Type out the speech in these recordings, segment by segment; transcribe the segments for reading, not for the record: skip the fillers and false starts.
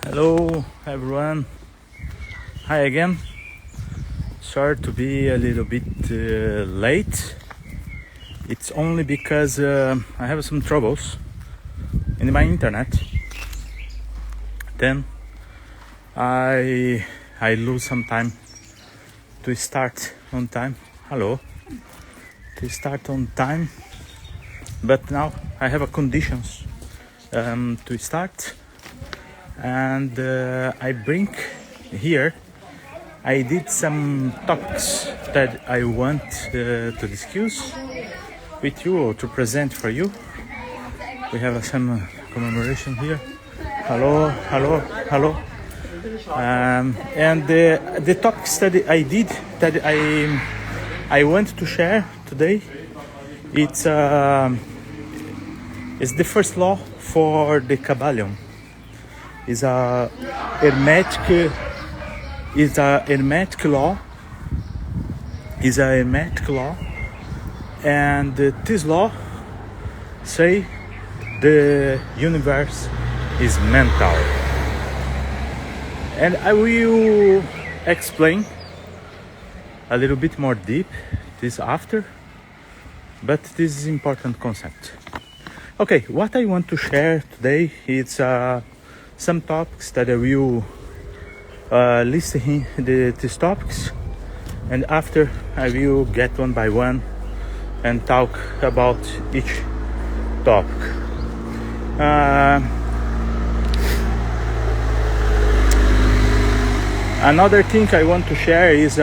Hello everyone, hi again. Sorry to be a little bit late. It's only because I have some troubles in my internet. Then I lose some time to start on time. To start on time. But now I have a conditions to start. And I bring here, I did some topics that I want to discuss with you or to present for you. We have some commemoration here. Hello. And the topics that I did, that I want to share today, it's the first law for the Kabbalion. Is a hermetic law. And this law say the universe is mental. And I will explain a little bit more deep this after, but this is important concept. Okay, what I want to share today is some topics that I will list here, these topics, and after I will get one by one and talk about each topic. Another thing I want to share is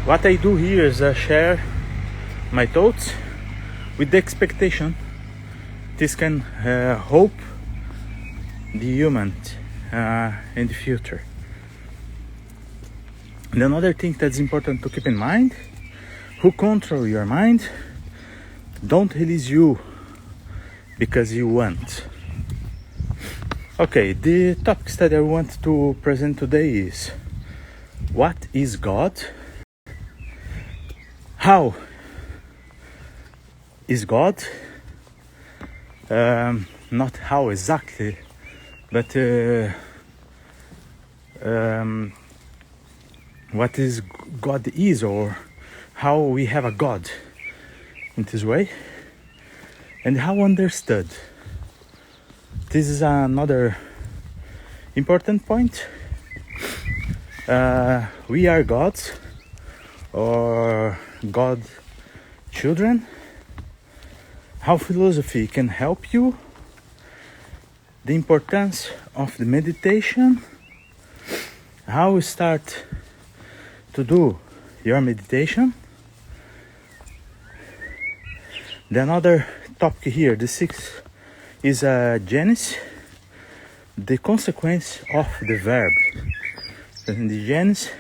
what I do here is share my thoughts with the expectation this can help the human in the future. And another thing that's important to keep in mind: who control your mind don't release you because you want. Okay, the topics that I want to present today is: what is God? How is God? Not how exactly, but what is God is, or how we have a God in this way, and how understood. This is another important point. We are gods, or God children. How philosophy can help you, the importance of the meditation, how you start to do your meditation. The another topic here, the sixth, is Genesis, the consequence of the verb. In the Genesis,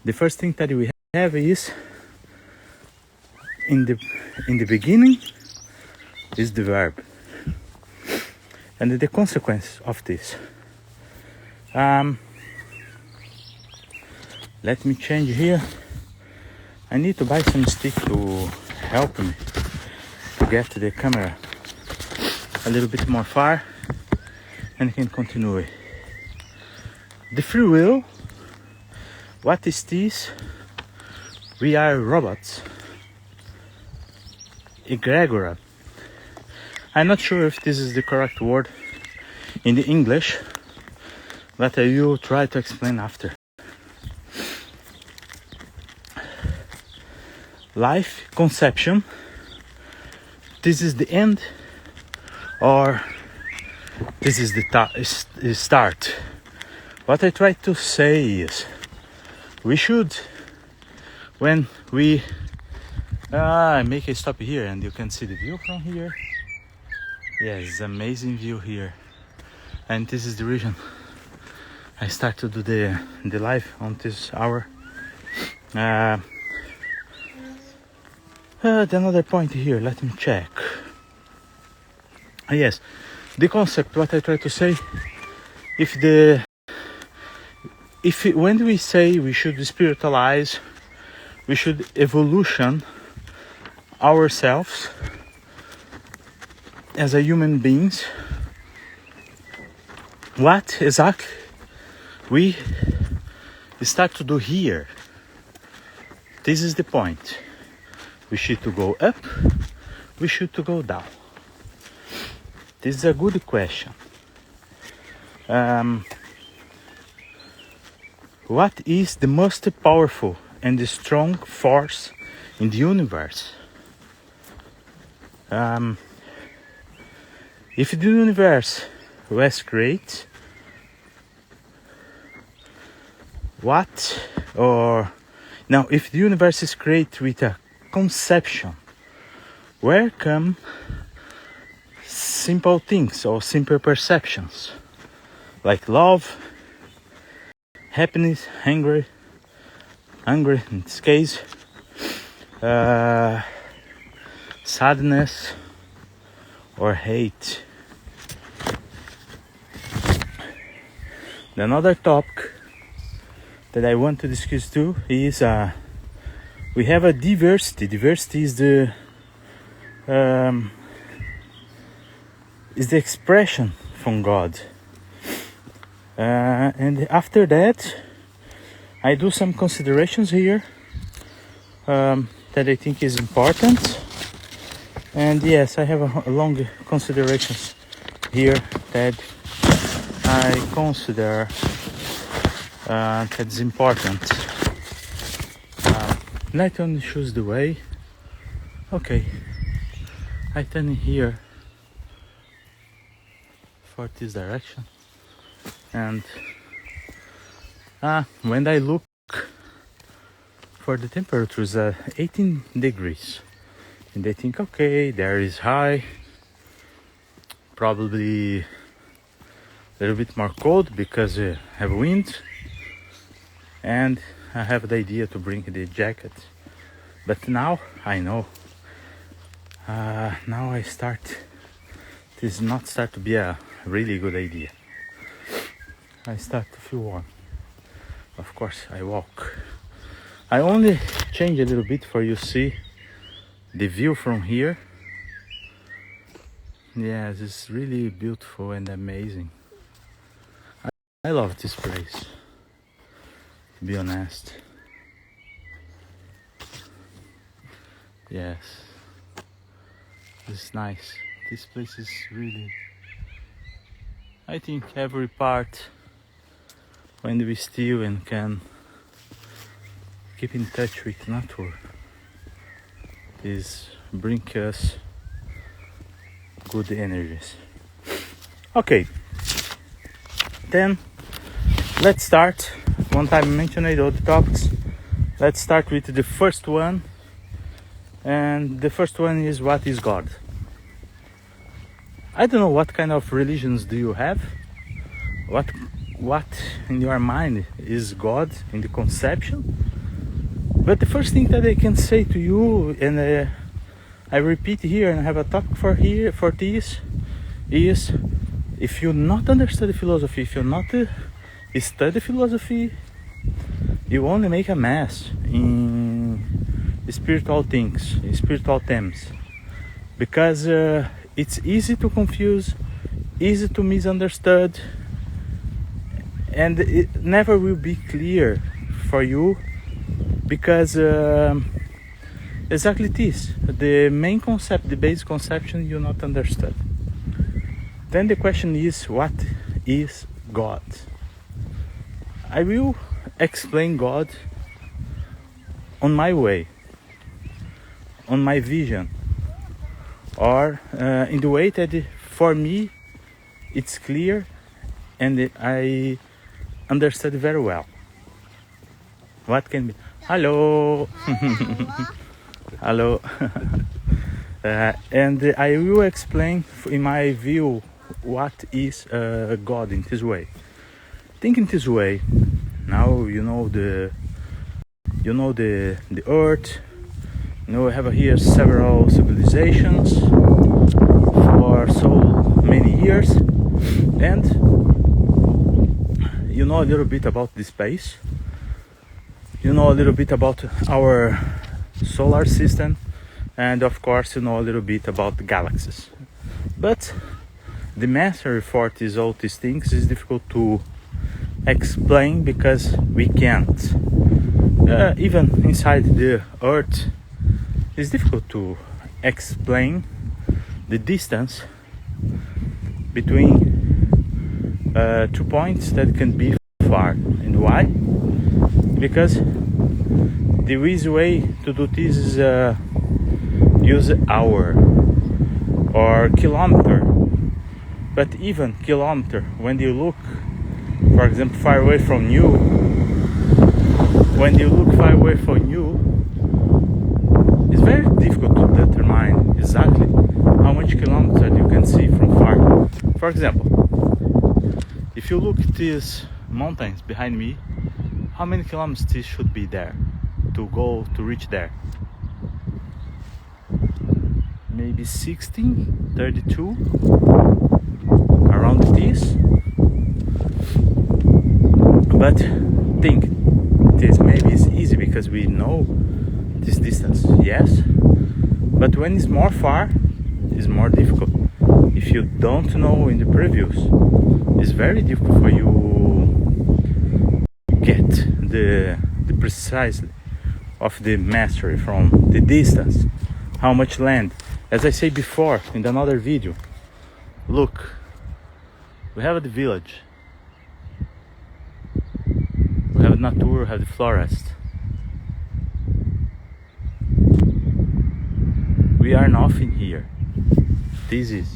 the first thing that we have is in the beginning is the verb, and the consequence of this. Let me change here. I need to buy some stick to help me to get the camera a little bit more far, and I can continue. The free will, what is this? We are robots. Egregora. I'm not sure if this is the correct word in the English, but I will try to explain after. Life conception. This is the end, or this is the start. What I try to say is, we should, when we I make a stop here, and you can see the view from here. Yes, amazing view here. And this is the reason I start to do the live on this hour. The another point here, let me check. Yes, the concept, what I try to say, when we say we should spiritualize, we should evolution ourselves as a human beings, what exactly we start to do here? This is the point. We should to go up, we should to go down. This is a good question. What is the most powerful and the strong force in the universe? If the universe was great, if the universe is created with a conception, where come simple things or simple perceptions like love, happiness, anger in this case, sadness or hate? Another topic that I want to discuss too is we have a diversity. Diversity is the expression from God. And after that, I do some considerations here that I think is important. And yes, I have a long considerations here that I consider that's important. Let only choose the way. Okay, I turn here for this direction, and when I look for the temperature is 18 degrees, and I think, okay, there is high, probably a little bit more cold because I have wind, and I have the idea to bring the jacket. But now I know, now this not start to be a really good idea. I start to feel warm. Of course I walk. I only change a little bit for you see the view from here. Yes, it's really beautiful and amazing. I love this place, to be honest. Yes, it's nice. This place is really, I think every part, when we still and can keep in touch with nature, is bring us good energies. Okay, then let's start. One time I mentioned all the topics. Let's start with the first one, and the first one is, what is God? I don't know what kind of religions do you have. What in your mind is God in the conception? But the first thing that I can say to you, and I repeat here and I have a talk for this, is if you not understand philosophy, if you not study philosophy, you only make a mess in spiritual things, in spiritual themes, because it's easy to confuse, easy to misunderstand, and it never will be clear for you, because exactly this, the main concept, the basic conception, you not understand. Then the question is, what is God? I will explain God on my way, on my vision, or in the way that for me it's clear and I understood very well. What can be? Hello. Hello. And I will explain in my view what is God in this way. Think in this way. Now you know the earth. You know, we have here several civilizations for so many years, and you know a little bit about the space. You know a little bit about our solar system, and of course you know a little bit about the galaxies. But the mastery for all these things is difficult to explain because we can't. Even inside the earth, it's difficult to explain the distance between 2 points that can be far. And why? Because the easy way to do this is use hour or kilometer. But even kilometer, when you look, for example, far away from you, it's very difficult to determine exactly how much kilometers you can see from far. For example, if you look at these mountains behind me, how many kilometers should be there to reach there? Maybe 16, 32, around this. But think, this maybe is easy because we know this distance, yes. But when it's more far, it's more difficult. If you don't know in the previews, it's very difficult for you get the precisely of the mastery from the distance, how much land. As I said before in another video, look, we have the village, we have nature, we have the forest. We are nothing here. This is.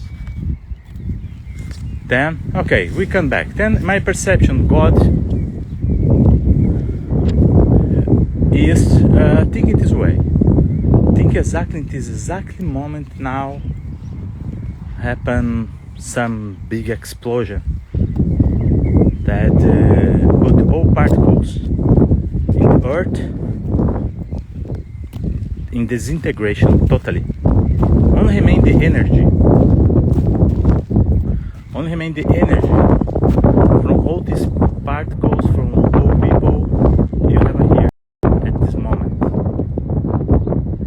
Then, okay, we come back. Then my perception, God is think it this way. Think exactly in this exactly moment now happen some big explosion that put all particles in the earth in disintegration totally. Only remain the energy. Only remain the energy from all these particles, from all people you have here at this moment.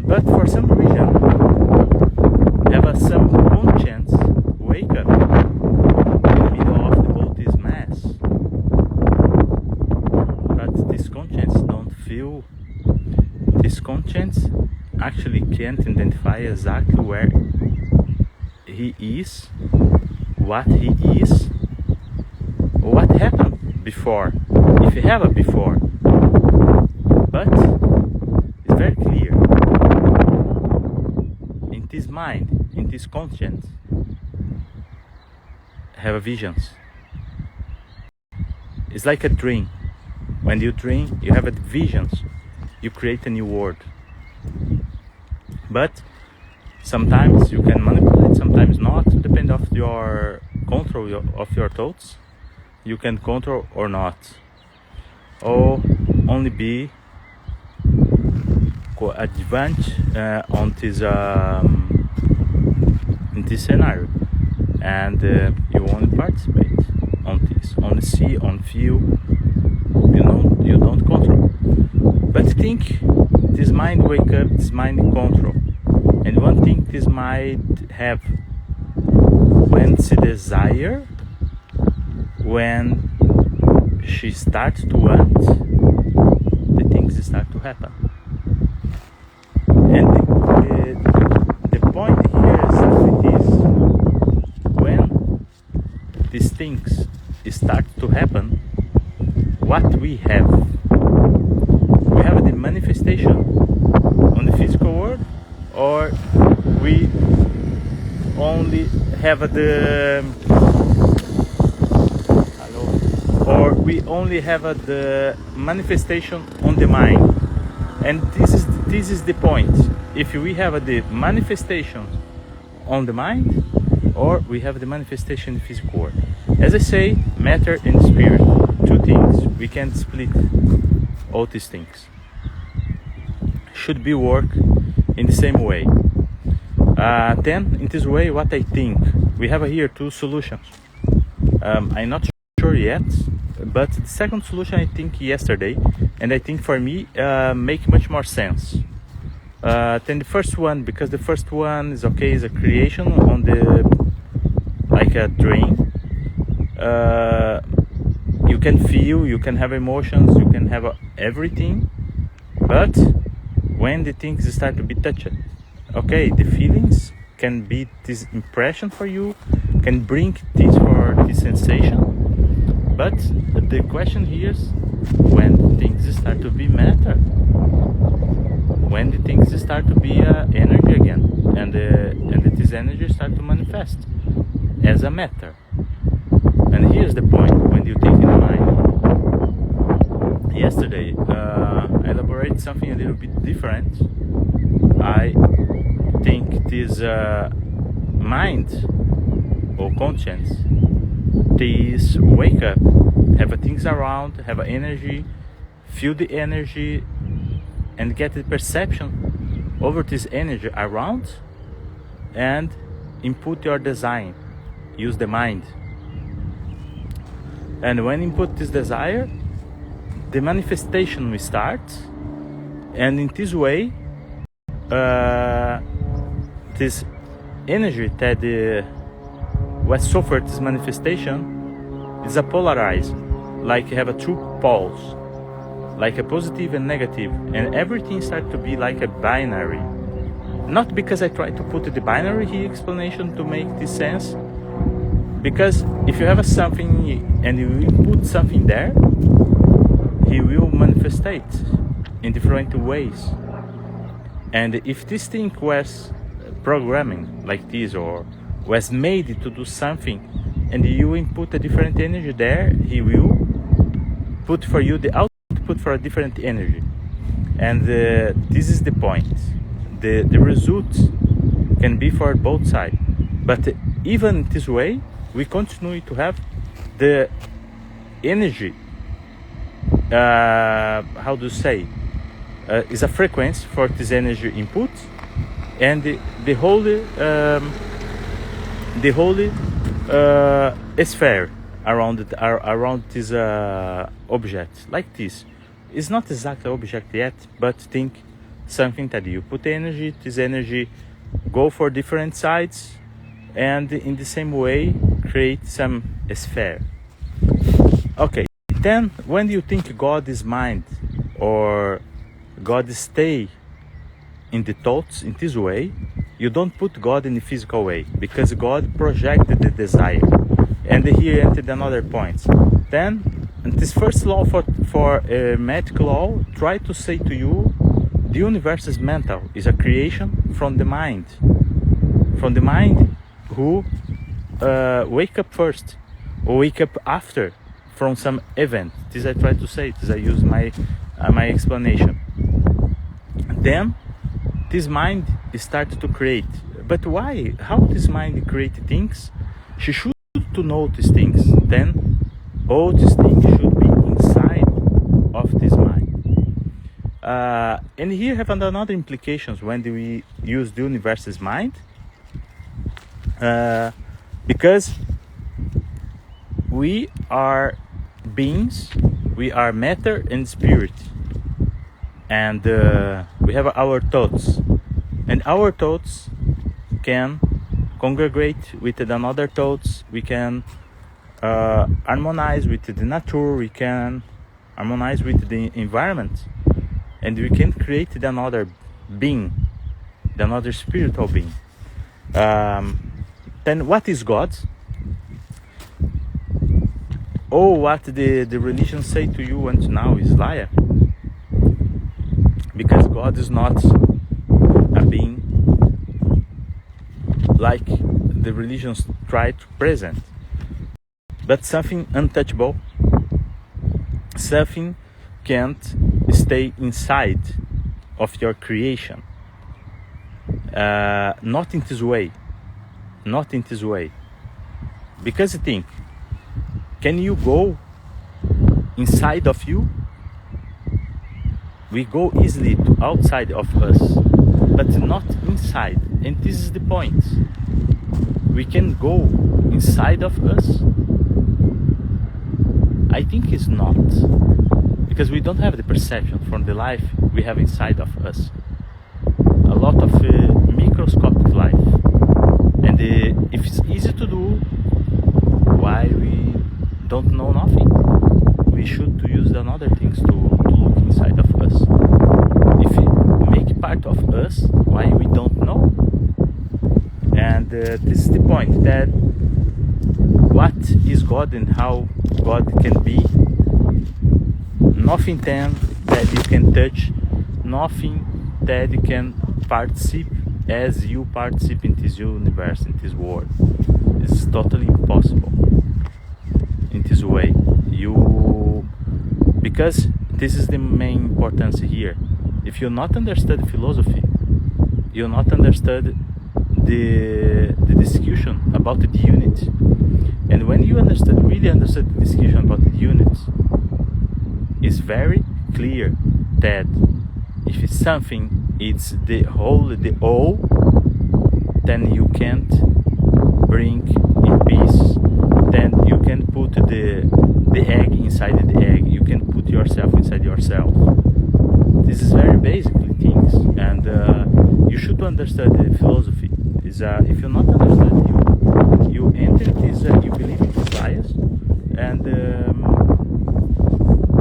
But for some reason, have some conscience wake up in the middle of all this mass. But this conscience don't feel. This conscience actually can't identify exactly where he is, what he is, what happened before, if he have a before. But it's very clear in this mind, in this conscience, have visions. It's like a dream. When you dream, you have visions. You create a new world. But sometimes you can manipulate, sometimes not, depending of your control of your thoughts. You can control or not, or only be advanced on this in this scenario, and you only participate on this, only see, on feel. You don't control. But think, this mind wake up, this mind control. And one thing this might have, when she desire, when she starts to want, the things start to happen. And the point here is when these things start to happen, what we have the manifestation on the physical world, or we only have the manifestation on the mind. And this is the point. If we have the manifestation on the mind, or we have the manifestation in the physical world. As I say, matter and spirit, two things. We can't split all these things. Should be work in the same way. Then in this way, what I think, we have here two solutions. I'm not sure yet, but the second solution I think yesterday, and I think for me make much more sense than the first one, because the first one is okay, is a creation on the, like like a train. You can feel, you can have emotions, you can have everything, but when the things start to be touched, okay, the feelings can be this impression for you, can bring this for this sensation, but the question here is when things start to be matter, when the things start to be energy again, and this energy start to manifest as a matter. And here's the point when you take in mind. Yesterday, I elaborated something a little bit different. I think this mind or conscience, this wake up, have things around, have energy, feel the energy, and get the perception over this energy around, and input your design. Use the mind. And when you put this desire, the manifestation will start, and in this way, this energy that was suffered this manifestation is a polarized, like you have a two poles, like a positive and negative, and everything starts to be like a binary. Not because I try to put the binary here explanation to make this sense, because if you have something and you put something there, he will manifestate in different ways. And if this thing was programming like this, or was made to do something, and you input a different energy there, he will put for you the output for a different energy. And this is the point. The result can be for both sides. But even this way, we continue to have the energy, how do you say, is a frequency for this energy input, and the whole sphere around this object, like this. It's not exactly object yet, but think something that you put energy, this energy go for different sides, and in the same way create some sphere. Okay, then when you think God is mind, or God stay in the thoughts in this way, you don't put God in the physical way, because God projected the desire. And here entered another point. Then this first law for magic law try to say to you, the universe is mental, is a creation from the mind who wake up first or wake up after from some event. This I try to say, this I use my explanation. Then this mind starts to create. But why? How this mind create things? She should to know these things. Then all these things should be inside of this mind. And here have another implications when we use the universe's mind. Because we are beings, we are matter and spirit, and we have our thoughts, and our thoughts can congregate with another thoughts. We can harmonize with the nature, we can harmonize with the environment, and we can create another being, another spiritual being. Then what is God? Oh, what the religion say to you until now is liar. Because God is not a being like the religions try to present, but something untouchable, something can't stay inside of your creation. Not in this way. Not in this way. Because you think, can you go inside of you? We go easily to outside of us, but not inside. And this is the point. We can go inside of us? I think it's not. Because we don't have the perception from the life we have inside of us. A lot of microscopic life. And if it's easy to do, don't know nothing. We should to use another things to look inside of us. If it make part of us, why we don't know? And this is the point, that what is God and how God can be. Nothing then that you can touch, nothing that you can participate as you participate in this universe, in this world. It's totally impossible in this way. Because this is the main importance here. If you not understand philosophy, you not understand the discussion about the unit. And when you really understand the discussion about the units, it's very clear that if it's something, it's the whole, the all, then you can't bring in peace. Then you can put the egg inside the egg. You can put yourself inside yourself. This is very basically things, and you should understand the philosophy. If you not understand, you enter this, you believe in this bias, and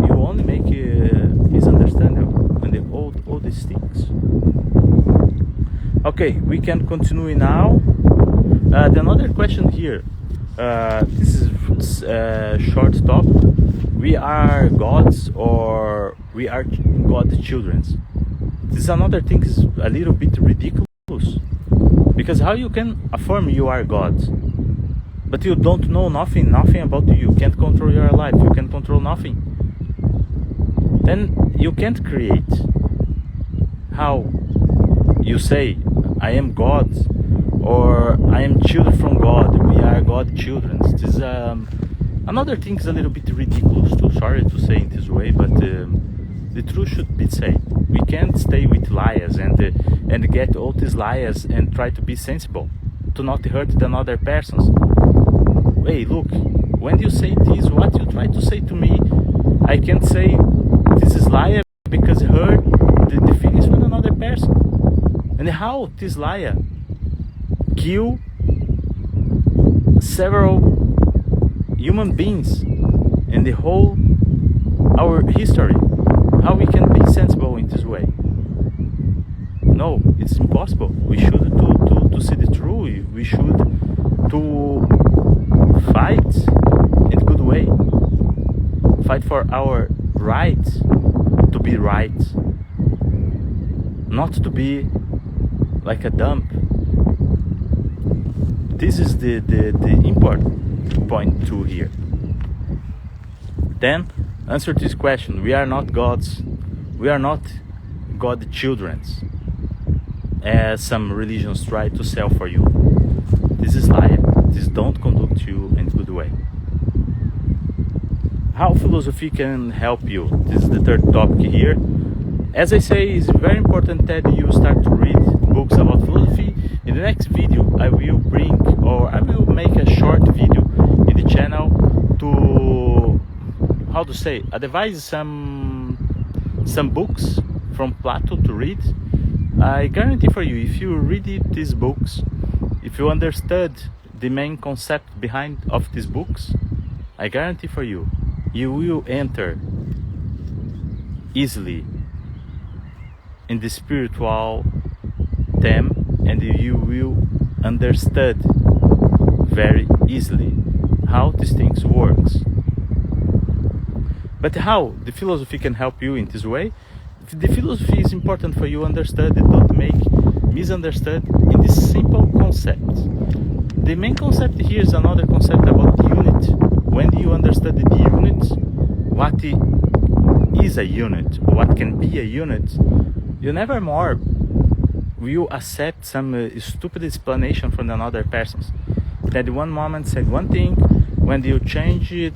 you only make misunderstanding and all these things. Okay, we can continue now. The another question here. This is short talk. We are gods or we are God's children. This is another thing is a little bit ridiculous, because how you can affirm you are God, but you don't know nothing about you can't control your life, you can't control nothing, then you can't create. How you say I am God or I am children from God, we are God's children? This is another thing is a little bit ridiculous too. Sorry to say it this way, but the truth should be said. We can't stay with liars and get all these liars and try to be sensible, to not hurt another persons. Hey, look, when you say this, what you try to say to me, I can't say this is liar because hurt the feelings from another person. And how this liar kill several human beings in the whole our history. How we can be sensible in this way? No, it's impossible. We should to see the truth. We should to fight in a good way. Fight for our right to be right, not to be like a dump. This is the important point too here. Then answer this question. We are not gods. We are not God's children, as some religions try to sell for you. This is lie. This don't conduct you in a good way. How philosophy can help you? This is the third topic here. As I say, it's very important that you start to read books about philosophy. In the next video, I will make a short video in the channel to, how to say, advise some books from Plato to read. I guarantee for you, if you read these books, if you understood the main concept behind of these books, I guarantee for you, you will enter easily in the spiritual theme, and you will understand very easily how these things works. But how the philosophy can help you in this way? The philosophy is important for you understand and don't make misunderstood in this simple concept. The main concept here is another concept about the unit. When you understand the unit, what is a unit, what can be a unit, you never more will accept some stupid explanation from another person. That one moment said one thing, when you change it,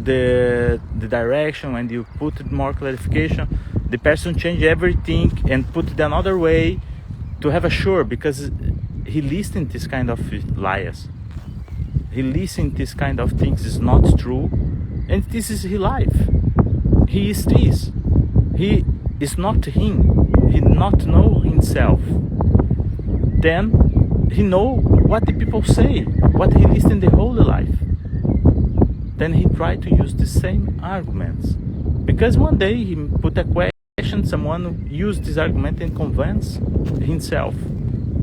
the direction, when you put more clarification, the person change everything and put it another way to have a sure, because he listened this kind of lies. He listened this kind of things is not true, and this is his life. He is this. He is not him. He not know himself. Then he know what the people say, what he listened the whole life. then he tried to use the same arguments. Because one day he put a question, someone used this argument and convinced himself.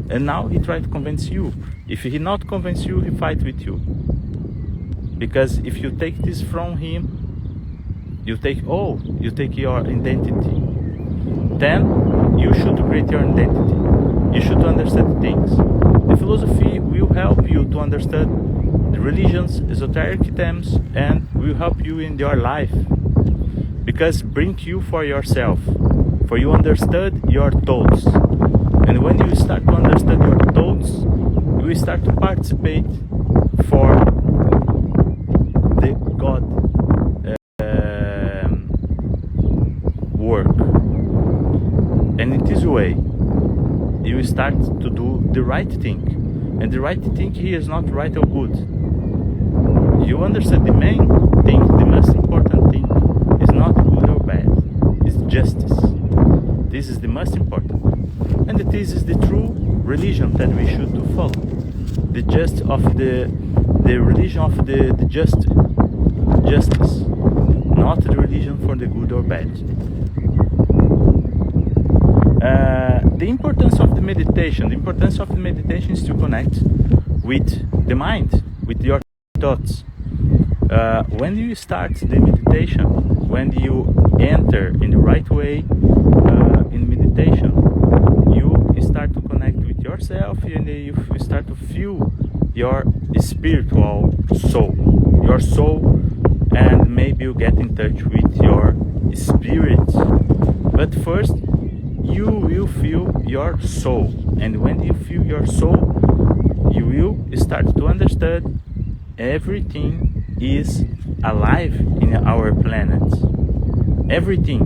And now he tried to convince you. If he not convince you, he fight with you. Because if you take this from him, you take your identity. Then you should create your identity. You should understand things. The philosophy will help you to understand the religions, esoteric terms, and will help you in your life. Because bring you for yourself. For you understand your thoughts. And when you start to understand your thoughts, you will start to participate for the God work. And in this way, you will start to do the right thing. And the right thing here is not right or good. You understand the main thing, the most important thing, is not good or bad. It's justice. This is the most important. And this is the true religion that we should follow. The religion of the justice, not the religion for the good or bad. The importance of the meditation is to connect with the mind, with your thoughts. When you start the meditation, when you enter in the right way in meditation, you start to connect with yourself and you start to feel your spiritual soul, and maybe you get in touch with your spirit. But first, you will feel your soul, and when you feel your soul, you will start to understand everything is alive in our planet. Everything.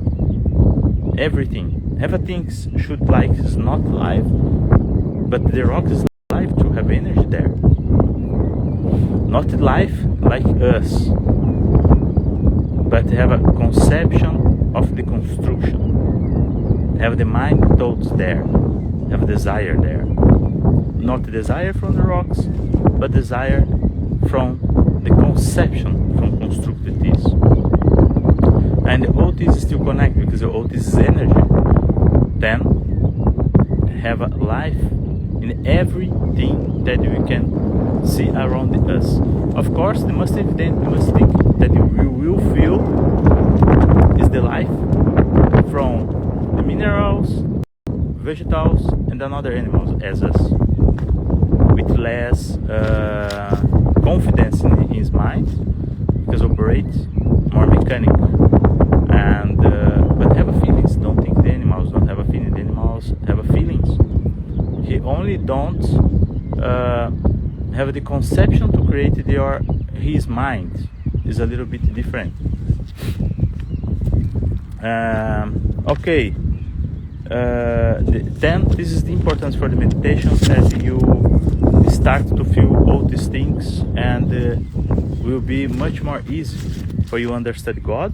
Everything should like is not alive, but the rock is alive to have energy there. Not life like us, but have a conception of the construction. Have the mind thoughts there, have desire there. Not desire from the rocks, but desire from the conception, from constructed this. And all this is still connected because all this is energy. Then have a life in everything that we can see around us. Of course, the most evident, the most thing that you will feel is the life from the minerals, vegetables, and another animals as us, with less confidence in his mind, because operate more mechanical, and but have a feelings. Don't think the animals don't have a feeling. The animals have a feelings. He only don't have the conception to create his mind is a little bit different. Okay. Then this is the importance for the meditation, that you start to feel all these things, and will be much more easy for you understand God.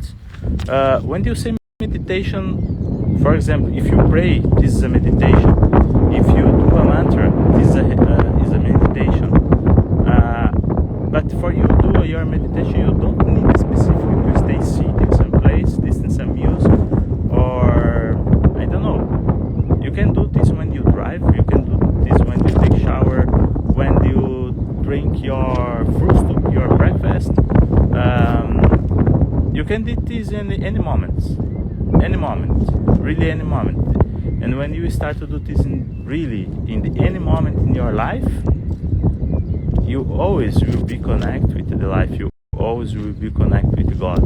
When you say meditation, for example, if you pray, this is a meditation. If you do a mantra, this is a meditation. But for you to do your meditation, you don't need specifically to stay seated in some place, listen some music, or I don't know. You can do this when you drive. You can do this when you take shower, when you drink your fruits, your breakfast. You can do this in any moment, really any moment. And when you start to do this in any moment in your life, you always will be connected with the life. You always will be connected with God.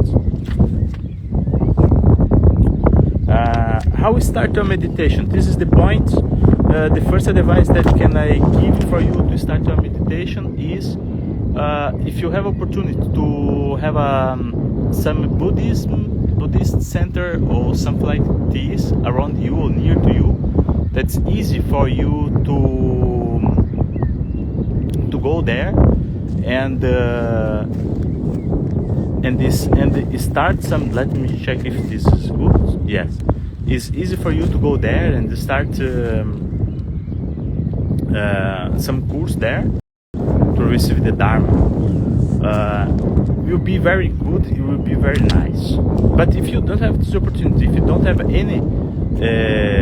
How we start your meditation? This is the point. The first advice that can I give for you to start your meditation is, if you have opportunity to have some Buddhist center or something like this around you or near to you, that's easy for you to go there and start some. Let me check if this is good. Yes, it's easy for you to go there and start some course there to receive the Dharma. will be very good, it will be very nice. But if you don't have this opportunity, if you don't have any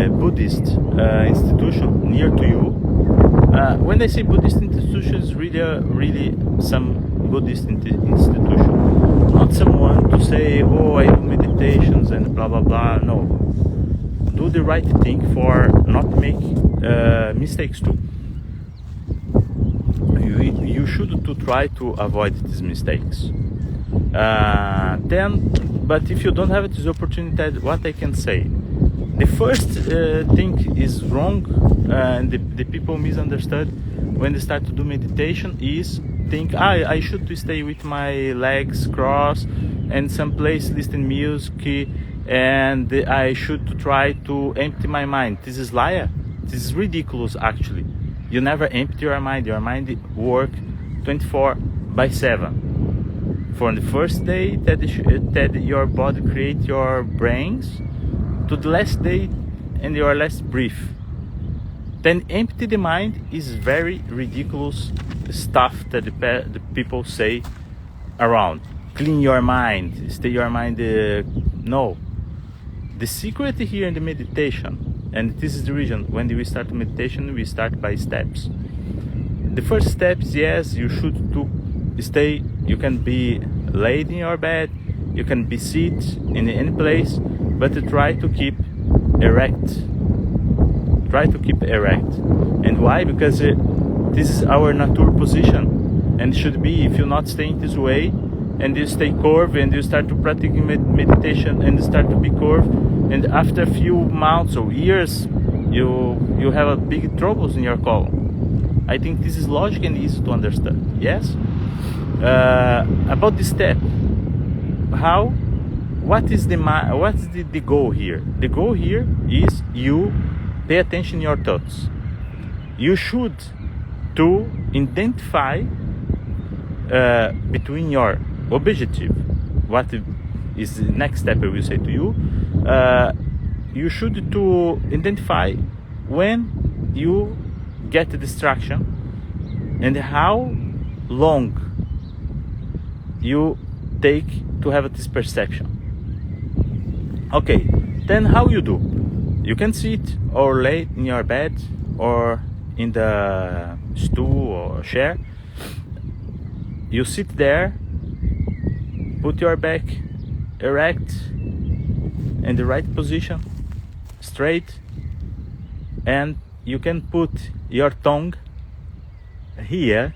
Buddhist institution near to you, when I say Buddhist institution, it's really some Buddhist institution, not someone to say, oh, I do meditations and blah blah blah. No, do the right thing for not make mistakes too. You should to try to avoid these mistakes. But if you don't have this opportunity, what I can say, the first thing is wrong, and the people misunderstood when they start to do meditation is think I should stay with my legs crossed and someplace listen music, and I should try to empty my mind. This is liar. This is ridiculous actually. You never empty your mind. Your mind work 24/7. From the first day that your body create your brains to the last day and your last breath. Then empty the mind is very ridiculous stuff that the people say around. Clean your mind, stay your mind. No. The secret here in the meditation, and this is the reason when we start meditation, we start by steps. The first step is, yes, you should to stay. You can be laid in your bed, you can be seated in any place, but try to keep erect. Try to keep erect. And why? Because this is our natural position, and should be, if you not staying this way and you stay curved and you start to practice meditation and start to be curved, and after a few months or years you have a big troubles in your colon. I think this is logic and easy to understand. Yes. About this step, what is the goal here? The goal here is you pay attention to your thoughts. You should to identify between your objective, what is the next step I will say to you. You should to identify when you get the distraction and how long you take to have this perception. Okay, then how you do? You can sit or lay in your bed or in the stool or chair. You sit there, put your back erect in the right position, straight, and you can put your tongue here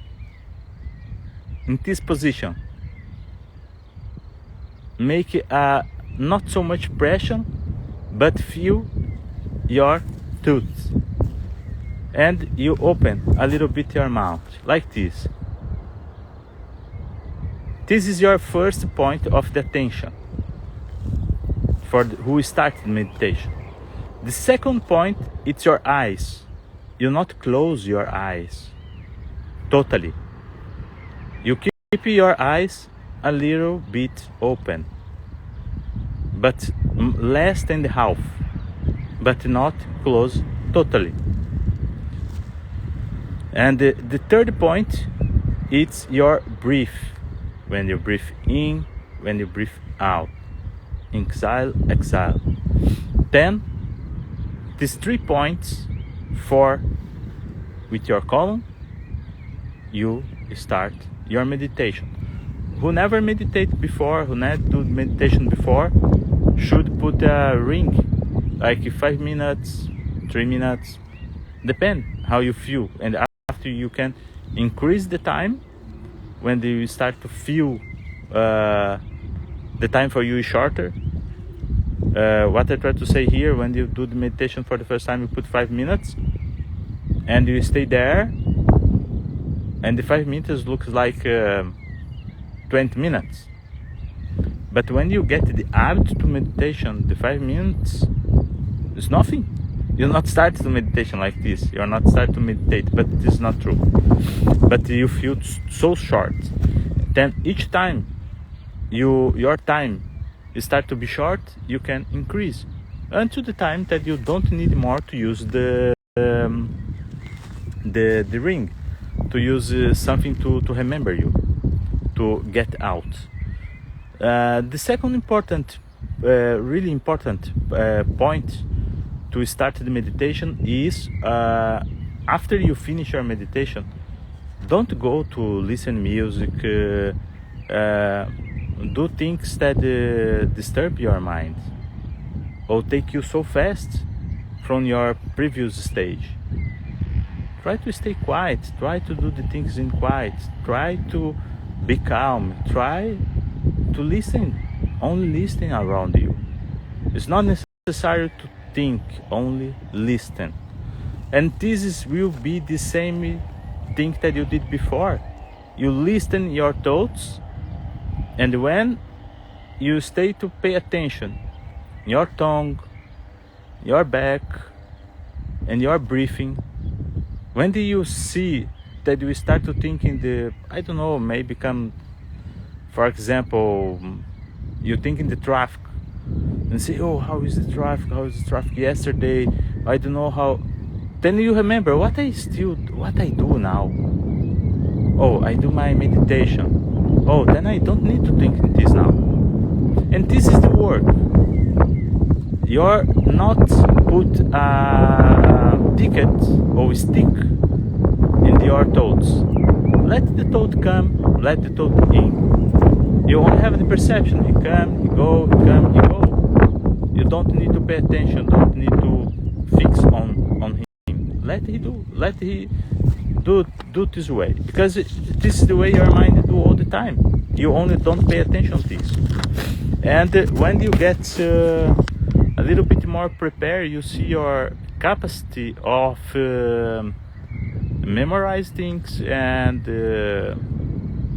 in this position. Make not so much pressure, but feel your tooth, and you open a little bit your mouth like this. This is your first point of the attention for who started meditation. The second point, it's your eyes. You not close your eyes totally. You keep your eyes a little bit open, but less than the half, but not close totally. And the third point, it's your breath. When you breathe in, when you breathe out, exhale, exhale. Then these 3 points for with your colon, you start your meditation. Who never meditated before, who never do meditation before, should put a ring, like 5 minutes, 3 minutes, depend how you feel. And after you can increase the time when you start to feel the time for you is shorter. What I try to say here, when you do the meditation for the first time, you put 5 minutes and you stay there, and the 5 minutes looks like 20 minutes. But when you get the habit to meditation, the 5 minutes is nothing. You not start to meditation like this. You are not start to meditate, but this is not true. But you feel so short. Then each time your time start to be short, you can increase until the time that you don't need more to use the ring, to use something to remember you, to get out. The second important, really important point to start the meditation is after you finish your meditation, don't go to listen music, do things that disturb your mind or take you so fast from your previous stage. Try to stay quiet, try to do the things in quiet, try to be calm, try to listen, only listen around you. It's not necessary to think, only listen. And will be the same thing that you did before. You listen your thoughts, and when you stay to pay attention, your tongue, your back, and your breathing, when do you see that you start to think in the, I don't know, maybe come, for example, you think in the traffic and say, oh, how is the traffic yesterday, I don't know how. Then you remember what I do now. Oh, I do my meditation. Oh, then I don't need to think in this now. And this is the work. You're not put a ticket or stick in your thoughts. Let the thought come, let the thought in. You only have the perception. You come, you go, you come, you go. You don't need to pay attention, don't need to fix on him. Let he do this way, because this is the way your mind do all the time. You only don't pay attention to this. And when you get a little bit more prepared, you see your capacity of memorize things and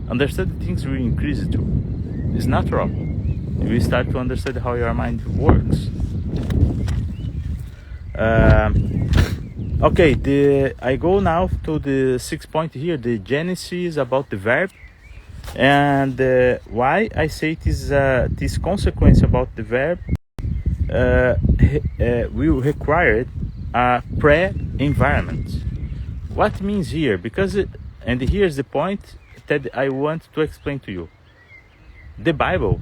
understand things will increase too. It's natural. You will start to understand how your mind works. Okay, I go now to the 6th point here, the genesis about the verb, and why I say it is this consequence about the verb will require a pre-environment. What means here? Because and here's the point that I want to explain to you. The Bible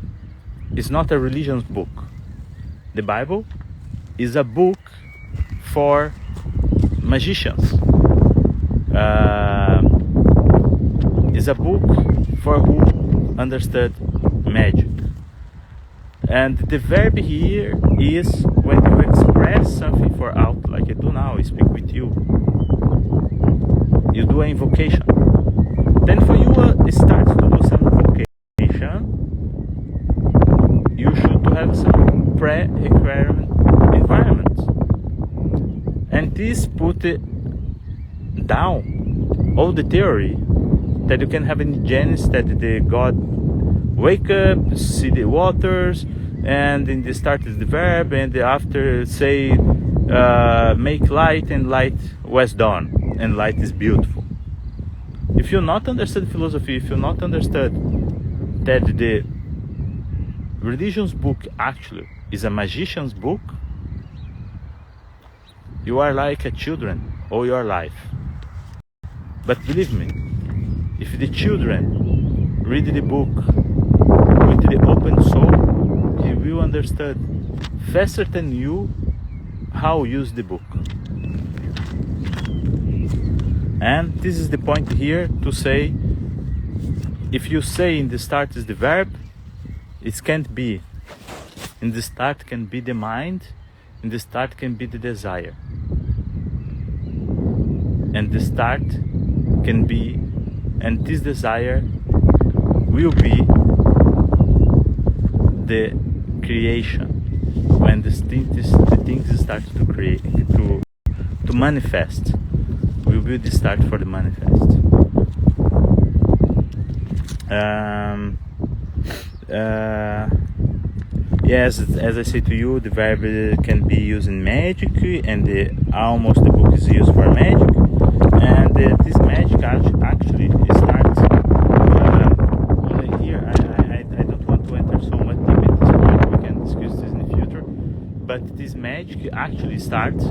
is not a religious book. The Bible is a book for magicians. Is a book for who understood magic. And the verb here is when you express something for out, like I do now, I speak with you. You do an invocation. Then for you start to do some invocation, you should have some pre-requirement environment. And this put down all the theory that you can have in Genesis, that the God wake up, see the waters, and in the start is the verb, and after say make light, and light was done, and light is beautiful. If you not understood philosophy, if you not understood that the religion's book actually is a magician's book, you are like a children all your life. But believe me, if the children read the book with the open soul, he will understand faster than you how to use the book. And this is the point here to say, if you say in the start is the verb, it can't be. In the start can be the mind, in the start can be the desire. And the start can be, and this desire will be the creation, when the things start to create, to manifest, will be the start for the manifest. Yes, as I say to you, the verb can be used in magic, and almost the book is used for magic. And this magic actually starts only here. I don't want to enter so much deep in this point. We can discuss this in the future. But this magic actually starts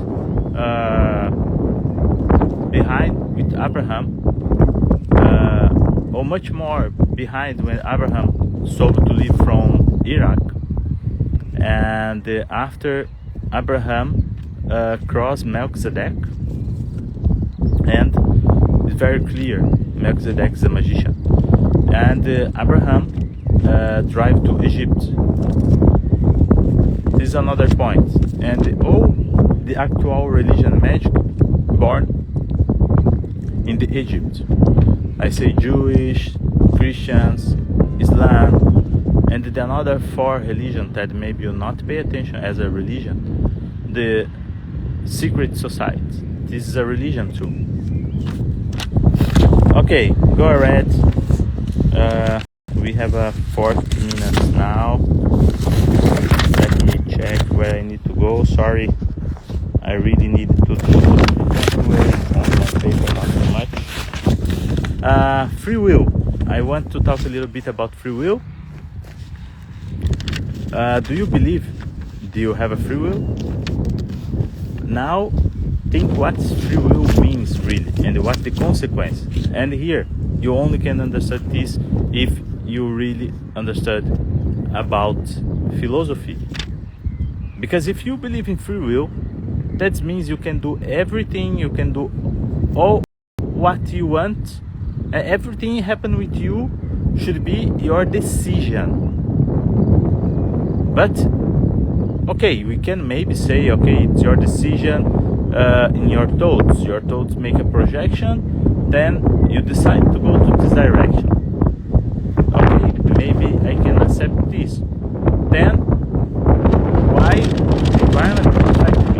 behind with Abraham, or much more behind when Abraham sold to leave from Iraq, and after Abraham crossed Melchizedek, and it's very clear Melchizedek is a magician, and Abraham drive to Egypt. This is another point, and all the actual religion magic born in the Egypt. I say Jewish, Christians, Islam, and the another four religions that maybe you not pay attention as a religion. The secret society. This is a religion too. Okay, go ahead. We have 40 minutes now. Let me check where I need to go. Sorry, I really need to do anyway on my paper, not so much. Free will. I want to talk a little bit about free will. Do you believe? Do you have a free will? Now, think what free will means really, and what the consequence. And here, you only can understand this if you really understood about philosophy. Because if you believe in free will, that means you can do everything, you can do all what you want, and everything happen with you should be your decision. But okay, we can maybe say, okay, it's your decision in your thoughts. Your thoughts make a projection, then you decide to go to this direction. Okay, maybe I can accept this. Then why the environment affects me?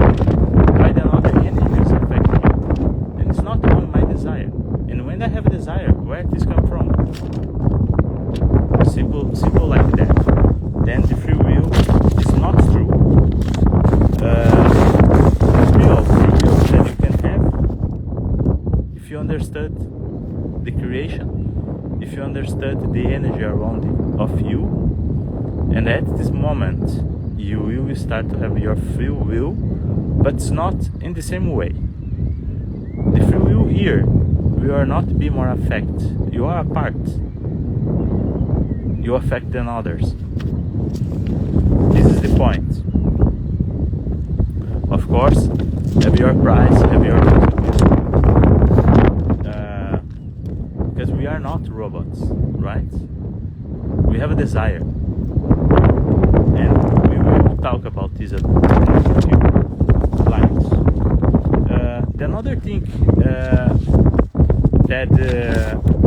Why the other energies affect me? And it's not only my desire. And when I have a desire, where this come from? Simple like that. Then the free will is not true. Real free will that you can have if you understood the creation, if you understood the energy around it, of you, and at this moment you will start to have your free will, but it's not in the same way. The free will here will not be more affected. You are a part. You affect than others. This is the point. Of course, have your price, have your because we are not robots, right? We have a desire, and we will talk about this at a few lines. The another thing that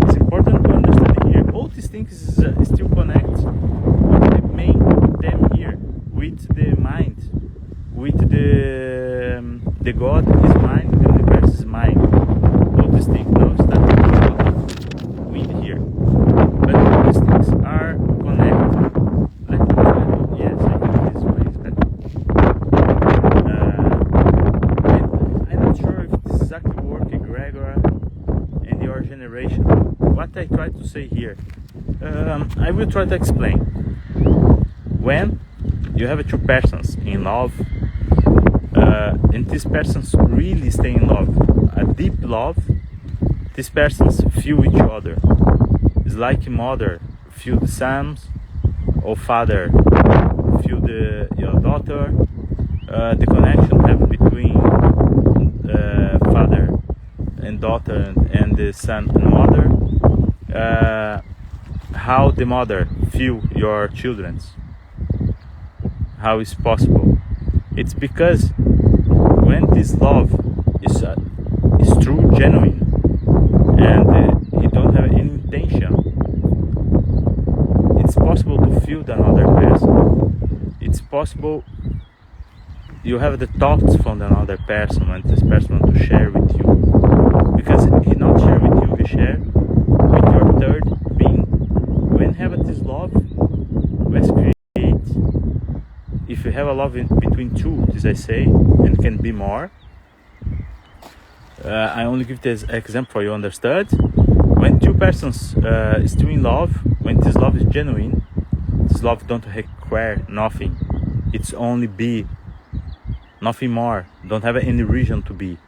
is important to understand here, all these things still connect with the main theme here, with the mind, with the God is mind, the universe is mind. All these things now start with here, but all these things are connected. Like yes, I think this way is better. I'm not sure if this exactly works, Gregor, and your generation. What I try to say here, I will try to explain. When you have two persons in love, and these persons really stay in love, a deep love, these persons feel each other. It's like mother feel the sons, or father feel your daughter. The connection have between father and daughter and the son and mother. How the mother feel your children's. How is possible? It's because when this love is true, genuine, and you don't have any intention, it's possible to feel the another person. It's possible you have the thoughts from another person and this person want to share with you, because he not share with you, he share with your third being. When have this love, let's create. If you have a love between two, as I say, and can be more, I only give this example for you understood. When two persons still in love, when this love is genuine, this love don't require nothing. It's only be, nothing more. Don't have any reason to be.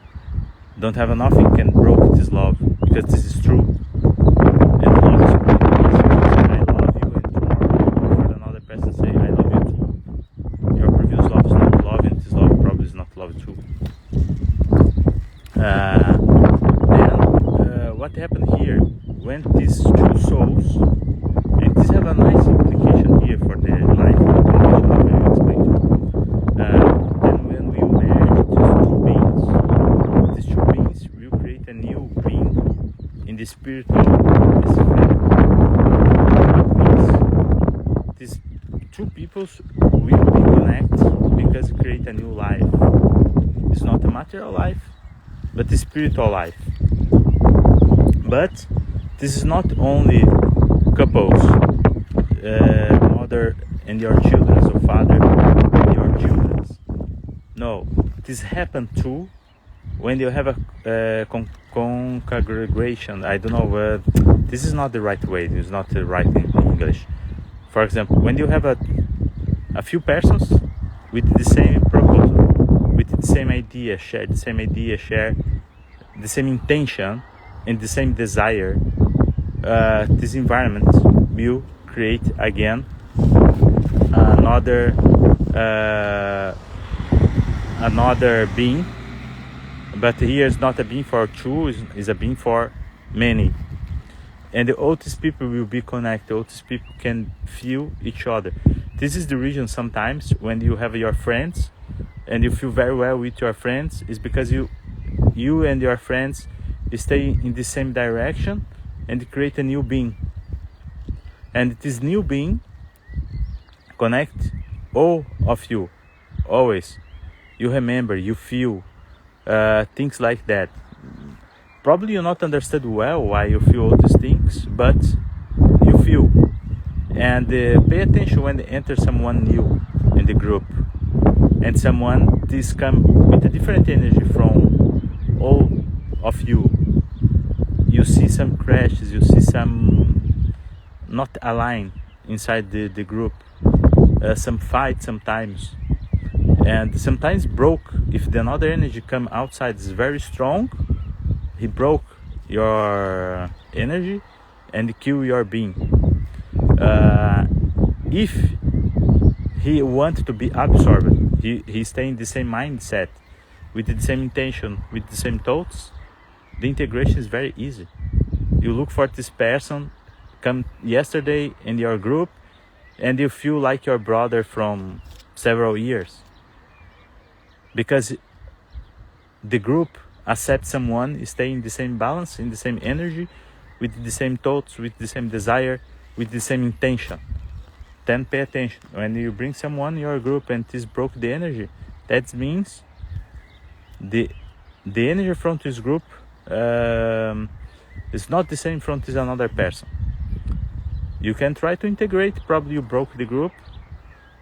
Don't have nothing can break this love, because this is true. And love is two souls, and this have a nice implication here for the life continuation of your explanation. And when we merge these two beings will create a new being in the spiritual sphere. These two peoples will be connected because it create a new life. It's not a material life, but a spiritual life. But this is not only couples, mother and your children, or father and your children. No, this happens too when you have a congregation. I don't know, this is not the right way, it's not the right in English. For example, when you have a few persons with the same proposal, with the same idea, share the same intention and the same desire, this environment will create again another being, but here is not a being for two, is a being for many. And the autistic people will be connected. Autistic people can feel each other. This is the reason sometimes when you have your friends and you feel very well with your friends, is because you and your friends stay in the same direction and create a new being. And this new being connect all of you, always. You remember, you feel things like that. Probably you not understand well why you feel all these things, but you feel. And pay attention when they enter someone new in the group, and this come with a different energy from all of you. You see some crashes, you see some not aligned inside the group, some fight sometimes, and sometimes broke. If the another energy come outside is very strong, he broke your energy and kill your being. If he wants to be absorbed, he stay in the same mindset, with the same intention, with the same thoughts, the integration is very easy. You look for this person, come yesterday in your group, and you feel like your brother from several years. Because the group accept someone, stay in the same balance, in the same energy, with the same thoughts, with the same desire, with the same intention. Then pay attention. When you bring someone in your group and this broke the energy, that means the energy from this group is not the same from this another person. You can try to integrate, probably you broke the group,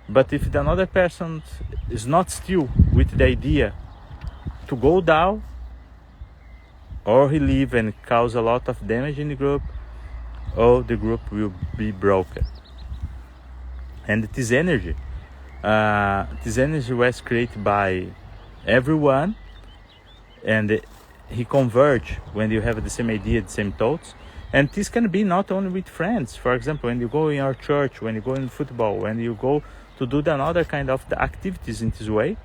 but if the another person is not still with the idea to go down, or he leave and cause a lot of damage in the group, or the group will be broken. And this energy was created by everyone, and he converge when you have the same idea, the same thoughts. And this can be not only with friends. For example, when you go in your church, when you go in football, when you go to do another kind of the activities in this way,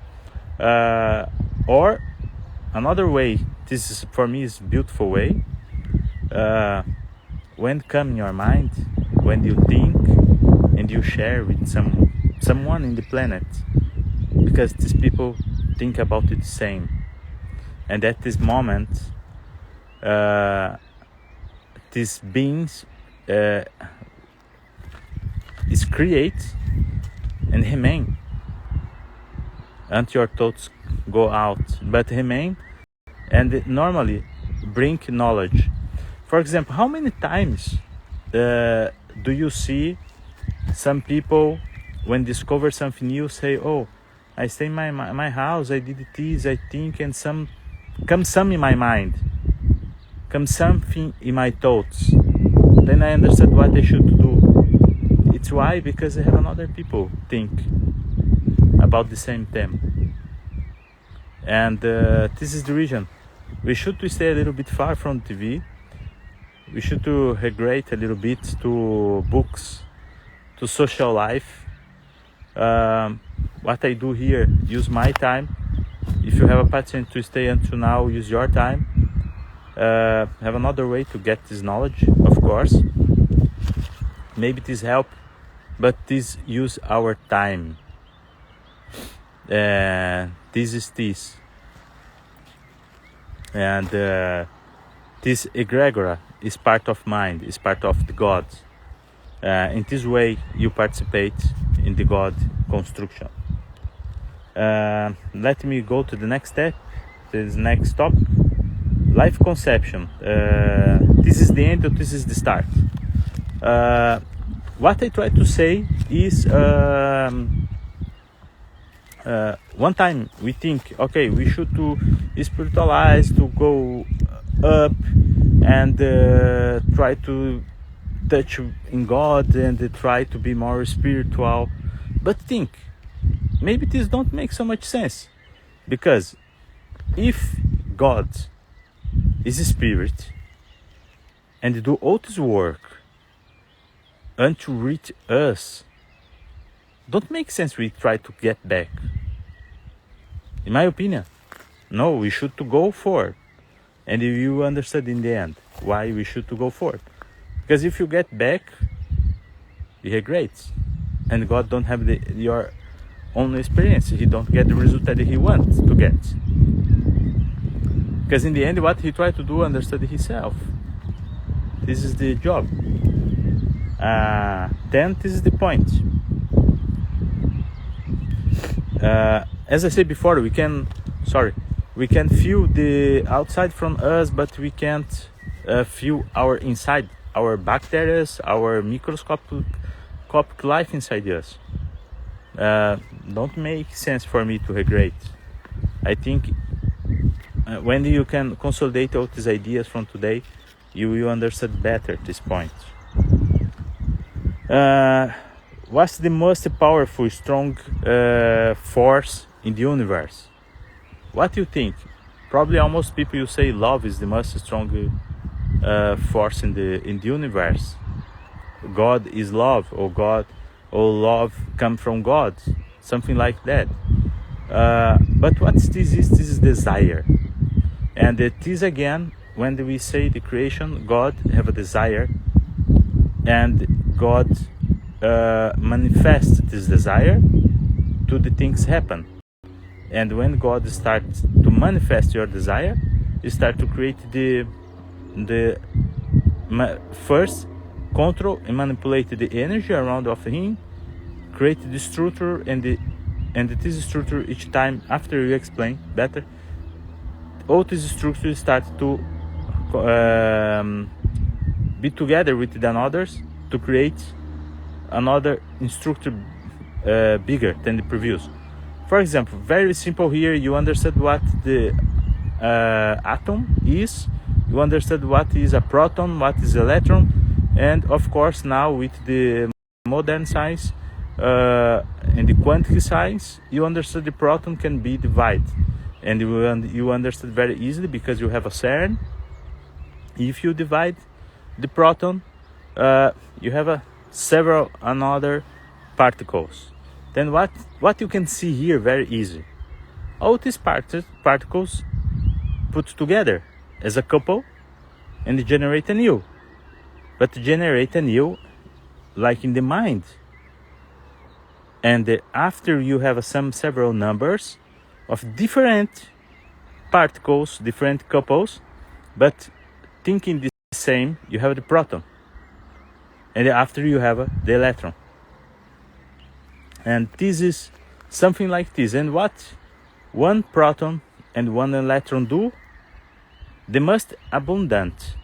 or another way. This is, for me, is beautiful way. When come in your mind, when you think and you share with someone in the planet, because these people think about it the same, and at this moment, these beings is create and remain until your thoughts go out, but remain and normally bring knowledge. For example, how many times do you see some people when discover something new say, "Oh, I stay in my house, I did this, I think," and some in my mind, come something in my thoughts, then I understand what I should do. It's why, because I have another people think about the same theme. And this is the reason we should to stay a little bit far from TV. We should to migrate a little bit to books, to social life. What I do here, use my time. If you have a pattern to stay until now, use your time. Have another way to get this knowledge, of course. maybe this help, but this use our time. This is this, and this egregora is part of mind, is part of the God. In this way, you participate in the God construction. Let me go to the next step, this next topic. Life conception. This is the end, or this is the start. What I try to say is, one time we think, okay, we should to spiritualize, to go up and try to touch in God and try to be more spiritual. But think, maybe this don't make so much sense, because if God is a spirit and do all this work and to reach us, don't make sense we try to get back. In my opinion, no, we should to go forward. And you understood in the end why we should to go forward. Because if you get back, you regret, and God don't have your own experience. He don't get the result that He wants to get. Because in the end, what He tried to do, understood Himself. This is the job. Then this is the point. As I said before, we can feel the outside from us, but we can't feel our inside, our bacteria, our microscopic life inside us. Don't make sense for me to regret. I think when you can consolidate all these ideas from today, you will understand better this point. What's the most powerful, strong force in the universe? What do you think? Probably almost people you say love is the most strong force in the universe. God is love, or love come from God, something like that. But what this is? This is desire, and it is again when we say the creation, God have a desire, and God manifests this desire to the things happen. And when God starts to manifest your desire, you start to create first control and manipulate the energy around of Him, create the structure, and this structure each time after you explain better, all these structures start to be together with one others to create another structure bigger than the previous. For example, very simple here, you understood what the atom is, you understood what is a proton, what is electron, and of course now with the modern science and the quantum science, you understood the proton can be divided, and you understood very easily because you have a CERN. If you divide the proton, you have several another particles. Then what you can see here very easy. All these particles put together as a couple and generate a new. But generate a new like in the mind. And after you have several numbers of different particles, different couples, but thinking the same, you have the proton. And after you have the electron. And this is something like this. And what one proton and one electron do, the most abundant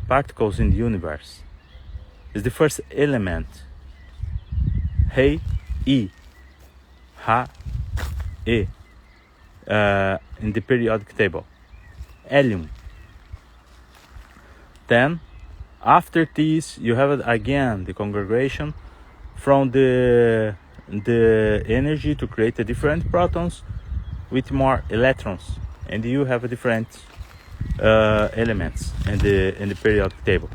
particles in the universe is the first element. He, E, Ha, E, in the periodic table. Helium. Then, after this, you have again the congregation from the energy to create a different protons with more electrons, and you have a different elements in the periodic table.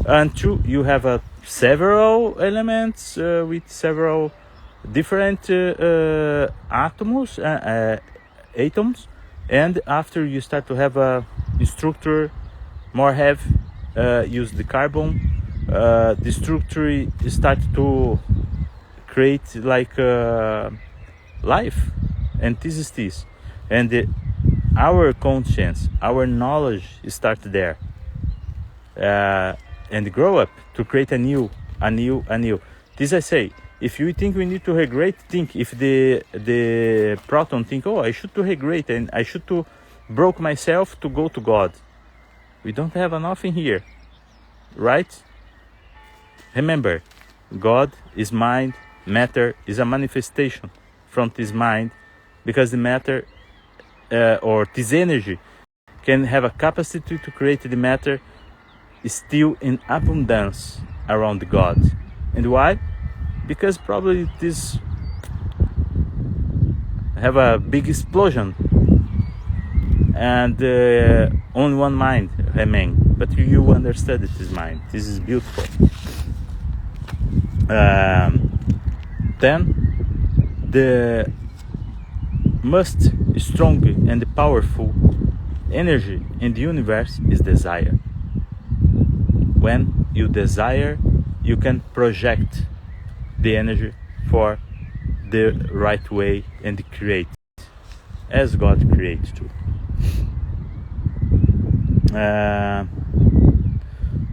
And two, you have several elements with several different atoms, and after you start to have a structure more heavy, use the carbon, the structure start to create like life, and this is this, and our conscience, our knowledge start there, and grow up to create a new. This I say, if you think we need to regret, think if the proton think, oh, I should to regret and I should to broke myself to go to God. We don't have nothing here, right? Remember, God is mind, matter is a manifestation from this mind, because the matter or this energy can have a capacity to create the matter still in abundance around God. And why? Because probably this have a big explosion and only one mind remain, but you understood this mind. This is beautiful. Then the most strong and powerful energy in the universe is desire. When you desire, you can project the energy for the right way and create as God creates too.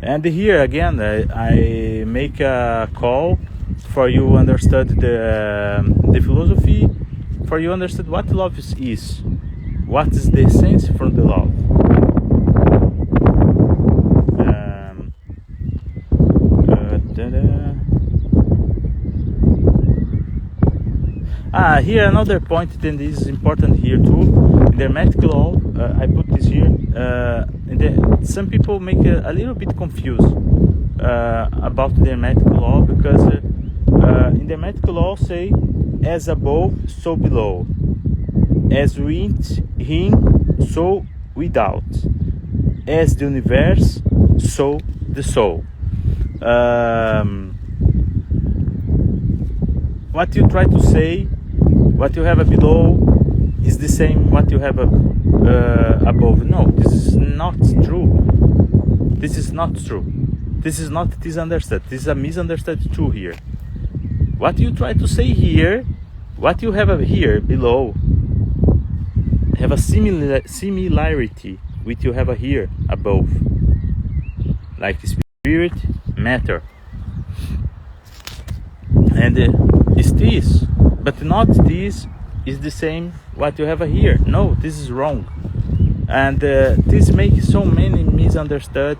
And here again I make a call for you understand the philosophy, for you understand what love is, what is the essence from the love. Here another point that is important here too. In the hermetic law, I put this here. Some people make a little bit confused about the hermetic law, because in the hermetic law say, as above, so below, as within, so without, as the universe, so the soul. What you try to say, what you have below is the same what you have above. No, this is not true. This is not true. This is not misunderstood. This is a misunderstood true here. What you try to say here, what you have here below, have a similarity with you have here above, like spirit, matter, and is this, but not this is the same what you have here. No, this is wrong, and this makes so many misunderstood,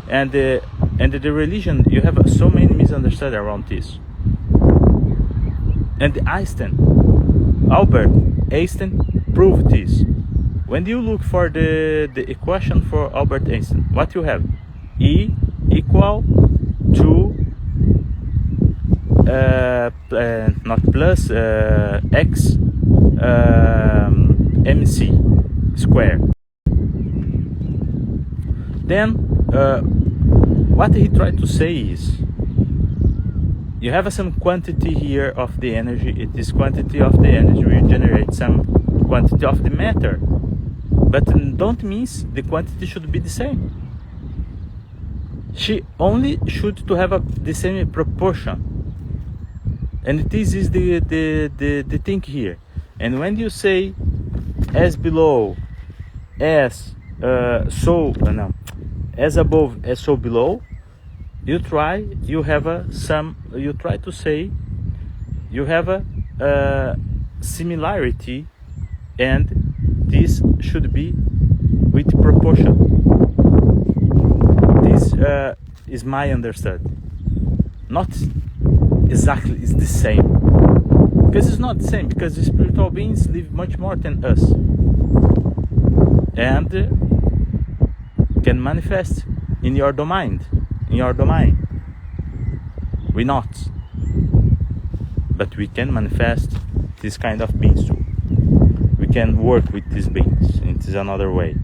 and the religion, you have so many misunderstood around this. And Albert Einstein proved this. When you look for the equation for Albert Einstein, what you have? E equal to not plus x mc square. Then what he tried to say is, you have some quantity here of the energy. This quantity of the energy will generate some quantity of the matter, but don't mean the quantity should be the same. She only should to have the same proportion, and this is the thing here. And when you say as below, as as above, as so below, you try to say you have a similarity, and this should be with proportion. This is my understanding. Not exactly is the same, because it's not the same, because the spiritual beings live much more than us and can manifest in your domain. We not, but we can manifest this kind of beings too. We can work with these beings. It is another way.